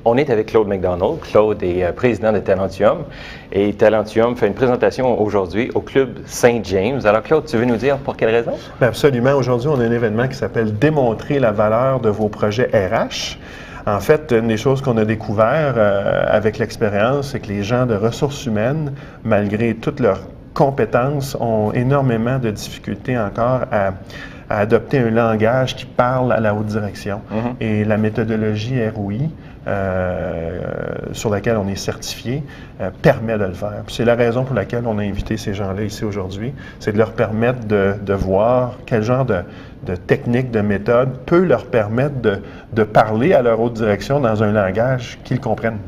On est avec Claude McDonald. Claude est président de Talentium et Talentium fait une présentation aujourd'hui au Club Saint-James. Alors Claude, tu veux nous dire pour quelle raison? Bien, absolument. Aujourd'hui, on a un événement qui s'appelle « Démontrer la valeur de vos projets RH ». En fait, une des choses qu'on a découvert avec l'expérience, c'est que les gens de ressources humaines, malgré toutes leurs compétences, ont énormément de difficultés encore à adopter un langage qui parle à la haute direction. Et la méthodologie ROI, sur laquelle on est certifié, permet de le faire. C'est la raison pour laquelle on a invité ces gens-là ici aujourd'hui, c'est de leur permettre de voir quel genre de technique, de méthode peut leur permettre de parler à leur haute direction dans un langage qu'ils comprennent.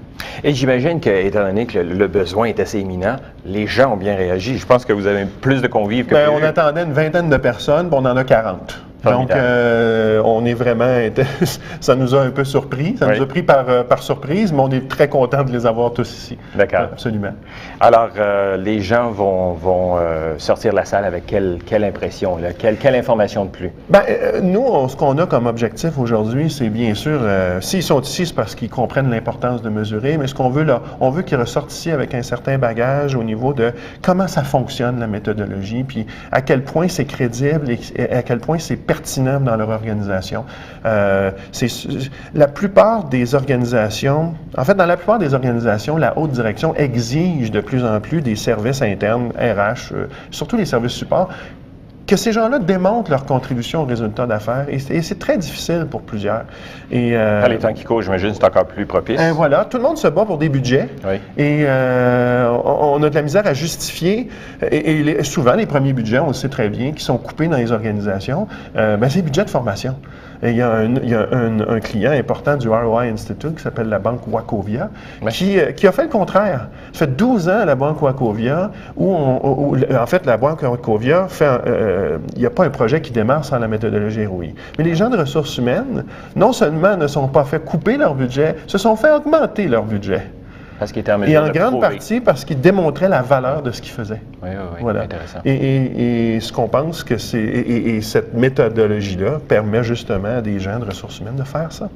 Et j'imagine qu'étant donné que le besoin est assez imminent, les gens ont bien réagi. Je pense que vous avez plus de convives que on attendait une vingtaine de personnes, puis on en a 40. Donc, on est vraiment... Ça nous a un peu surpris. Ça nous a pris par surprise, mais on est très contents de les avoir tous ici. D'accord. Absolument. Alors, les gens vont sortir de la salle avec quelle impression, là? Quelle information de plus? Bien, nous, ce qu'on a comme objectif aujourd'hui, c'est bien sûr, s'ils sont ici, c'est parce qu'ils comprennent l'importance de mesurer, mais ce qu'on veut là, on veut qu'ils ressortent ici avec un certain bagage au niveau de comment ça fonctionne, la méthodologie, puis à quel point c'est crédible et à quel point c'est pertinent dans leur organisation. La plupart des organisations, en fait, dans la plupart des organisations, la haute direction exige de plus en plus des services internes, RH, surtout les services support, que ces gens-là démontrent leur contribution au résultat d'affaires. Et c'est très difficile pour plusieurs. Et, dans les temps qui courent, j'imagine, c'est encore plus propice. Voilà, tout le monde se bat pour des budgets. Oui. Et on a de la misère à justifier. Et souvent, les premiers budgets, on le sait très bien, qui sont coupés dans les organisations, c'est les budgets de formation. Et il y a un client important du ROI Institute qui s'appelle la Banque Wachovia, qui a fait le contraire. Ça fait 12 ans, la Banque Wachovia, où en fait, la Banque Wachovia fait... il n'y a pas un projet qui démarre sans la méthodologie ROI. Mais les gens de ressources humaines, non seulement ne sont pas fait couper leur budget, se sont fait augmenter leur budget. Parce qu'il était en mesure et en grande partie parce qu'ils démontraient la valeur de ce qu'ils faisaient. Oui, voilà. Intéressant. Et ce qu'on pense que c'est... Et cette méthodologie-là permet justement à des gens de ressources humaines de faire ça.